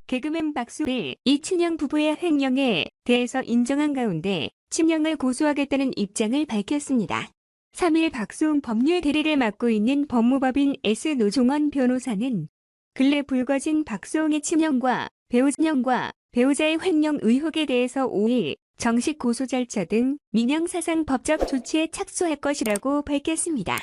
개그맨 박수를 이 친형 부부의 횡령에 대해서 인정한 가운데 친형을 고소하겠다는 입장을 밝혔습니다. 3일 박수홍 법률 대리를 맡고 있는 법무법인 S노종원 변호사는 근래 불거진 박수홍의 친형과 배우자의 횡령 의혹에 대해서 5일 정식 고소 절차 등 민형사상 법적 조치에 착수할 것이라고 밝혔습니다.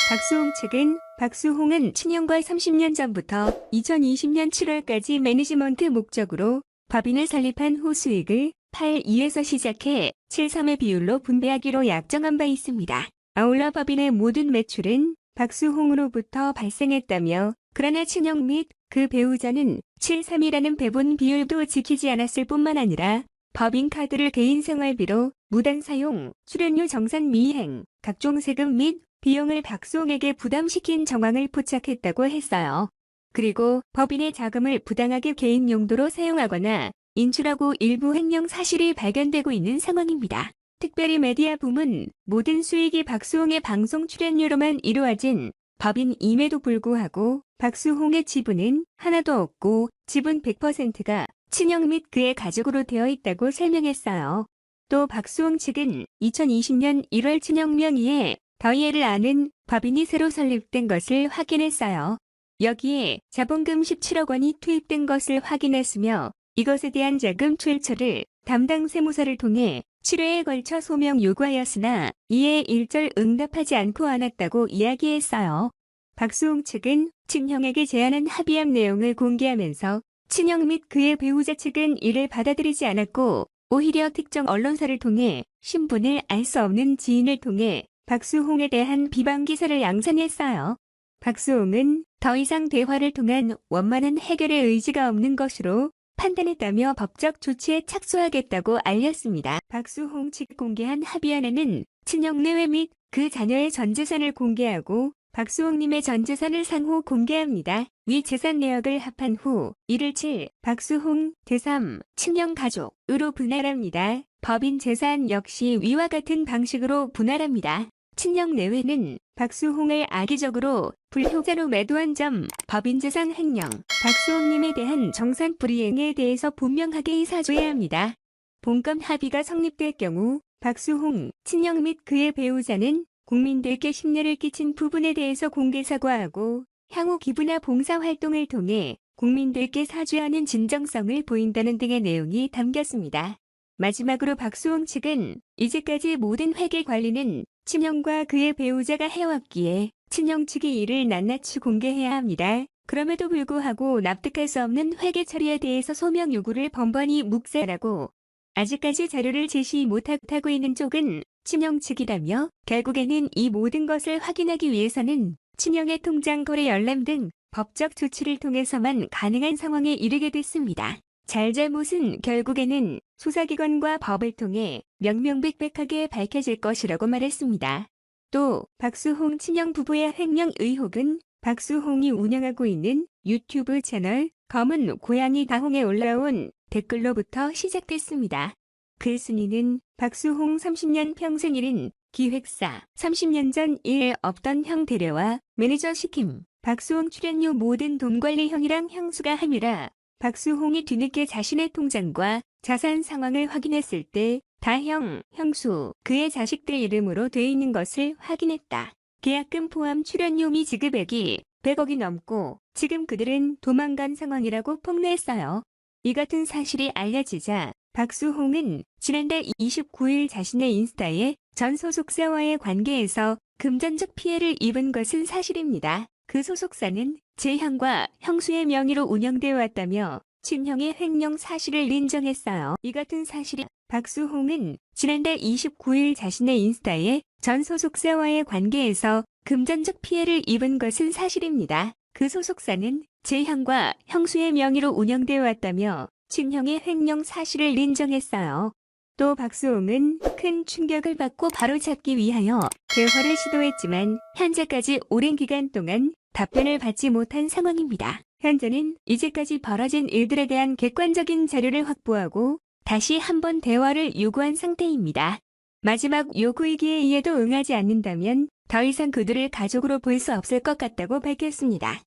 박수홍 측은 박수홍은 친형과 30년 전부터 2020년 7월까지 매니지먼트 목적으로 법인을 설립한 후 수익을 8-2에서 시작해 7-3의 비율로 분배하기로 약정한 바 있습니다. 아울러 법인의 모든 매출은 박수홍으로부터 발생했다며 그러나 친형 및 그 배우자는 7-3이라는 배분 비율도 지키지 않았을 뿐만 아니라 법인카드를 개인 생활비로 무단 사용, 출연료 정산 미행, 각종 세금 및 비용을 박수홍에게 부담시킨 정황을 포착했다고 했어요. 그리고 법인의 자금을 부당하게 개인 용도로 사용하거나 인출하고 일부 횡령 사실이 발견되고 있는 상황입니다. 특별히 메디아붐은 모든 수익이 박수홍의 방송 출연료로만 이루어진 법인임에도 불구하고 박수홍의 지분은 하나도 없고 지분 100%가 친형 및 그의 가족으로 되어 있다고 설명했어요. 또 박수홍 측은 2020년 1월 친형 명의의 더이해를 아는 법인이 새로 설립된 것을 확인했어요. 여기에 자본금 17억 원이 투입된 것을 확인했으며 이것에 대한 자금 출처를 담당 세무사를 통해 7회에 걸쳐 소명 요구하였으나 이에 일절 응답하지 않고 안았다고 이야기했어요. 박수홍 측은 친형에게 제안한 합의합 내용을 공개하면서 친형 및 그의 배우자 측은 이를 받아들이지 않았고 오히려 특정 언론사를 통해 신분을 알 수 없는 지인을 통해 박수홍에 대한 비방 기사를 양산했어요. 박수홍은 더 이상 대화를 통한 원만한 해결의 의지가 없는 것으로 판단했다며 법적 조치에 착수하겠다고 알렸습니다. 박수홍 측 공개한 합의안에는 친형 내외 및 그 자녀의 전재산을 공개하고 박수홍님의 전재산을 상호 공개합니다. 위 재산 내역을 합한 후 이를 7 박수홍 대3 친형 가족으로 분할합니다. 법인 재산 역시 위와 같은 방식으로 분할합니다. 친형 내외는 박수홍을 악의적으로 불효자로 매도한 점, 법인재산 횡령, 박수홍님에 대한 정산 불이행에 대해서 분명하게 사죄해야 합니다. 본건 합의가 성립될 경우 박수홍, 친형 및 그의 배우자는 국민들께 심려를 끼친 부분에 대해서 공개 사과하고 향후 기부나 봉사활동을 통해 국민들께 사죄하는 진정성을 보인다는 등의 내용이 담겼습니다. 마지막으로 박수홍 측은 이제까지 모든 회계 관리는 친형과 그의 배우자가 해왔기에 친형 측이 이를 낱낱이 공개해야 합니다. 그럼에도 불구하고 납득할 수 없는 회계 처리에 대해서 소명 요구를 번번이 묵살하고 아직까지 자료를 제시 못하고 있는 쪽은 친형 측이라며 결국에는 이 모든 것을 확인하기 위해서는 친형의 통장 거래 열람 등 법적 조치를 통해서만 가능한 상황에 이르게 됐습니다. 잘잘못은 결국에는 수사기관과 법을 통해 명명백백하게 밝혀질 것이라고 말했습니다. 또 박수홍 친형 부부의 횡령 의혹은 박수홍이 운영하고 있는 유튜브 채널 검은 고양이 다홍에 올라온 댓글로부터 시작됐습니다. 그 순위는 박수홍 30년 평생 일인 기획사, 30년 전 일 없던 형 대려와 매니저 시킴, 박수홍 출연료 모든 돈 관리 형이랑 형수가 함이라 박수홍이 뒤늦게 자신의 통장과 자산 상황을 확인했을 때 다 형, 형수, 그의 자식들 이름으로 돼 있는 것을 확인했다. 계약금 포함 출연료 미 지급액이 100억이 넘고 지금 그들은 도망간 상황이라고 폭로했어요. 이 같은 사실이 알려지자 박수홍은 지난달 29일 자신의 인스타에 전 소속사와의 관계에서 금전적 피해를 입은 것은 사실입니다. 그 소속사는 제 형과 형수의 명의로 운영되어 왔다며 친형의 횡령 사실을 인정했어요. 이 같은 사실이 박수홍은 지난달 29일 자신의 인스타에 전 소속사와의 관계에서 금전적 피해를 입은 것은 사실입니다. 그 소속사는 제 형과 형수의 명의로 운영되어 왔다며 친형의 횡령 사실을 인정했어요. 또 박수홍은 큰 충격을 받고 바로잡기 위하여 대화를 시도했지만 현재까지 오랜 기간 동안 답변을 받지 못한 상황입니다. 현재는 이제까지 벌어진 일들에 대한 객관적인 자료를 확보하고 다시 한번 대화를 요구한 상태입니다. 마지막 요구이기에 이에도 응하지 않는다면 더 이상 그들을 가족으로 볼 수 없을 것 같다고 밝혔습니다.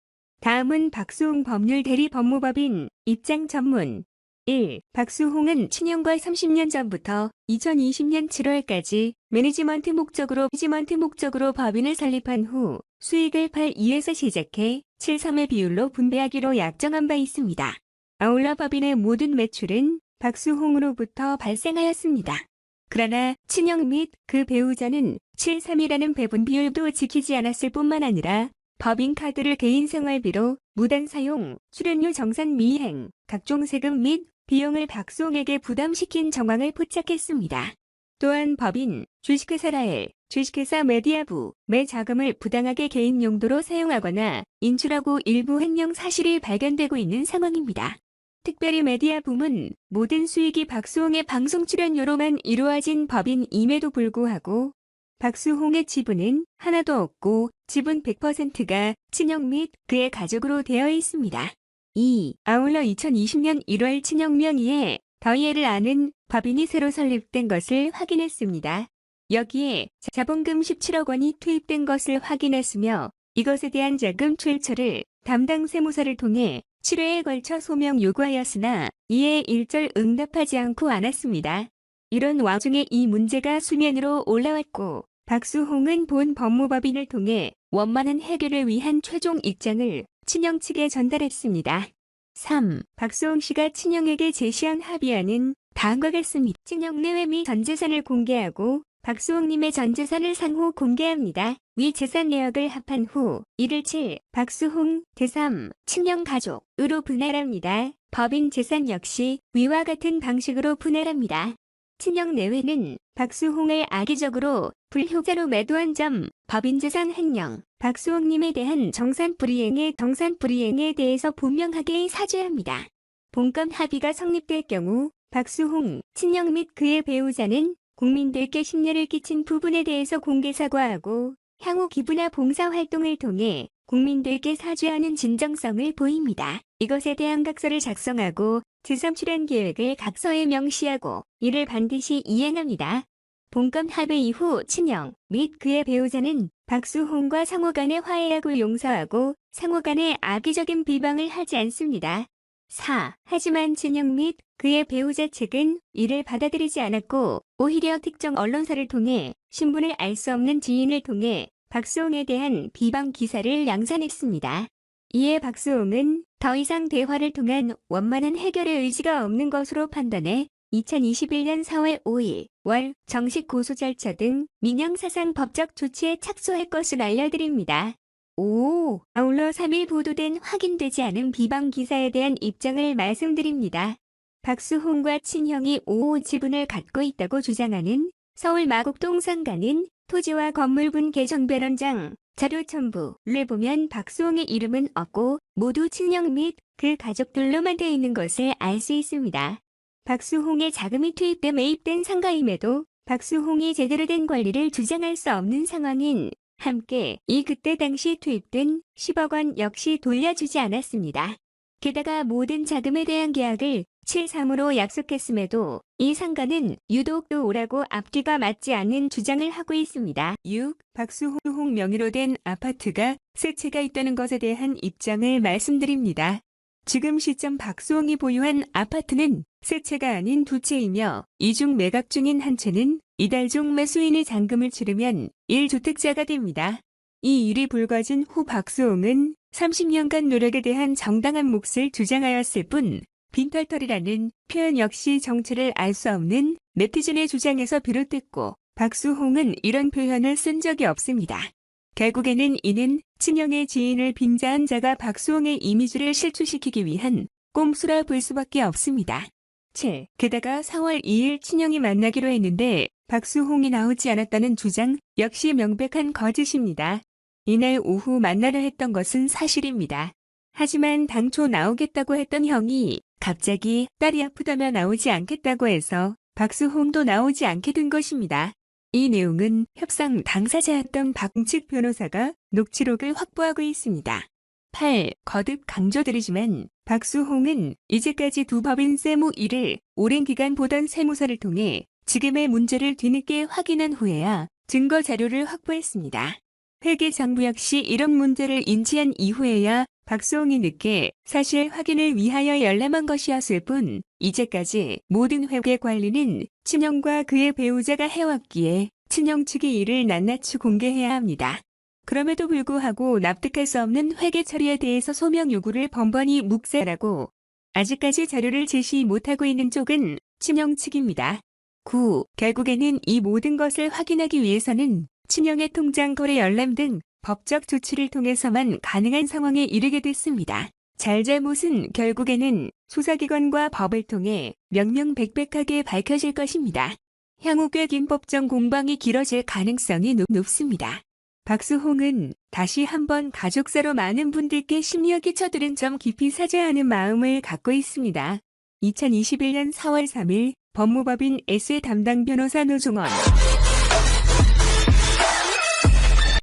다음은 박수홍 법률 대리 법무법인 입장 전문. 1. 박수홍은 친형과 30년 전부터 2020년 7월까지 매니지먼트 목적으로 법인을 설립한 후 수익을 8-2에서 시작해 7-3의 비율로 분배하기로 약정한 바 있습니다. 아울러 법인의 모든 매출은 박수홍으로부터 발생하였습니다. 그러나 친형 및 그 배우자는 7-3이라는 배분 비율도 지키지 않았을 뿐만 아니라 법인카드를 개인 생활비로 무단 사용, 출연료 정산 미행, 각종 세금 및 비용을 박수홍에게 부담시킨 정황을 포착했습니다. 또한 법인, 주식회사 라엘, 주식회사 메디아부, 매 자금을 부당하게 개인 용도로 사용하거나 인출하고 일부 횡령 사실이 발견되고 있는 상황입니다. 특별히 메디아붐은 모든 수익이 박수홍의 방송 출연료로만 이루어진 법인임에도 불구하고 박수홍의 지분은 하나도 없고 지분 100%가 친형 및 그의 가족으로 되어 있습니다. 2. 아울러 2020년 1월 친형 명의의 더이해를 아는 법인이 새로 설립된 것을 확인했습니다. 여기에 자본금 17억 원이 투입된 것을 확인했으며 이것에 대한 자금 출처를 담당 세무사를 통해 7회에 걸쳐 소명 요구하였으나 이에 일절 응답하지 않고 않았습니다. 이런 와중에 이 문제가 수면으로 올라왔고 박수홍은 본 법무법인을 통해 원만한 해결을 위한 최종 입장을 친형 측에 전달했습니다. 3. 박수홍 씨가 친형에게 제시한 합의안은 다음과 같습니다. 친형 내외 및 전재산을 공개하고 박수홍님의 전재산을 상호 공개합니다. 위 재산 내역을 합한 후 이를 7. 박수홍 대3 친형 가족으로 분할합니다. 법인 재산 역시 위와 같은 방식으로 분할합니다. 친형 내외는 박수홍을 악의적으로 불효자로 매도한 점, 법인 재산 횡령, 박수홍님에 대한 정산 불이행에 대해서 분명하게 사죄합니다. 본건 합의가 성립될 경우 박수홍, 친형 및 그의 배우자는 국민들께 심려를 끼친 부분에 대해서 공개 사과하고 향후 기부나 봉사활동을 통해 국민들께 사죄하는 진정성을 보입니다. 이것에 대한 각서를 작성하고 제3 출연 계획을 각서에 명시하고 이를 반드시 이행합니다. 본건 합의 이후 친형 및 그의 배우자는 박수홍과 상호 간에 화해하고 용서하고 상호 간에 악의적인 비방을 하지 않습니다. 4. 하지만 친형 및 그의 배우자 측은 이를 받아들이지 않았고 오히려 특정 언론사를 통해 신분을 알 수 없는 지인을 통해 박수홍에 대한 비방 기사를 양산했습니다. 이에 박수홍은 더 이상 대화를 통한 원만한 해결의 의지가 없는 것으로 판단해 2021년 4월 5일 월 정식 고소 절차 등 민형사상 법적 조치에 착수할 것을 알려드립니다. 5. 아울러 3일 보도된 확인되지 않은 비방 기사에 대한 입장을 말씀드립니다. 박수홍과 친형이 5호 지분을 갖고 있다고 주장하는 서울 마곡동 상가는 토지와 건물분 개정변원장 자료 첨부를 보면 박수홍의 이름은 없고 모두 친형 및 그 가족들로만 되어 있는 것을 알 수 있습니다. 박수홍의 자금이 투입돼 매입된 상가임에도 박수홍이 제대로 된 권리를 주장할 수 없는 상황인 함께 이 그때 당시 투입된 10억 원 역시 돌려주지 않았습니다. 게다가 모든 자금에 대한 계약을 7-3으로 약속했음에도 이 상가는 유독 또 오라고 앞뒤가 맞지 않는 주장을 하고 있습니다. 6. 박수홍 명의로 된 아파트가 세 채가 있다는 것에 대한 입장을 말씀드립니다. 지금 시점 박수홍이 보유한 아파트는 세 채가 아닌 두 채이며 이 중 매각 중인 한 채는 이달 중 매수인이 잔금을 치르면 1주택자가 됩니다. 이 일이 불거진 후 박수홍은 30년간 노력에 대한 정당한 몫을 주장하였을 뿐 빈털털이라는 표현 역시 정체를 알 수 없는 네티즌의 주장에서 비롯됐고 박수홍은 이런 표현을 쓴 적이 없습니다. 결국에는 이는 친형의 지인을 빙자한 자가 박수홍의 이미지를 실추시키기 위한 꼼수라 볼 수밖에 없습니다. 7. 게다가 4월 2일 친형이 만나기로 했는데 박수홍이 나오지 않았다는 주장 역시 명백한 거짓입니다. 이날 오후 만나려 했던 것은 사실입니다. 하지만 당초 나오겠다고 했던 형이 갑자기 딸이 아프다며 나오지 않겠다고 해서 박수홍도 나오지 않게 된 것입니다. 이 내용은 협상 당사자였던 박측 변호사가 녹취록을 확보하고 있습니다. 8. 거듭 강조드리지만 박수홍은 이제까지 두 법인 세무 일을 오랜 기간 보던 세무사를 통해 지금의 문제를 뒤늦게 확인한 후에야 증거 자료를 확보했습니다. 회계 정부 역시 이런 문제를 인지한 이후에야 박수홍이 늦게 사실 확인을 위하여 열람한 것이었을 뿐 이제까지 모든 회계 관리는 친형과 그의 배우자가 해왔기에 친형 측이 이를 낱낱이 공개해야 합니다. 그럼에도 불구하고 납득할 수 없는 회계 처리에 대해서 소명 요구를 번번이 묵살하고 아직까지 자료를 제시 못하고 있는 쪽은 친형 측입니다. 결국에는 이 모든 것을 확인하기 위해서는 친형의 통장 거래 열람 등 법적 조치를 통해서만 가능한 상황에 이르게 됐습니다. 잘잘못은 결국에는 수사기관과 법을 통해 명명백백하게 밝혀질 것입니다. 향후 꽤 긴 법정 공방이 길어질 가능성이 높습니다. 박수홍은 다시 한번 가족사로 많은 분들께 심려 끼쳐드린 점 깊이 사죄하는 마음을 갖고 있습니다. 2021년 4월 3일 법무법인 S의 담당 변호사 노종원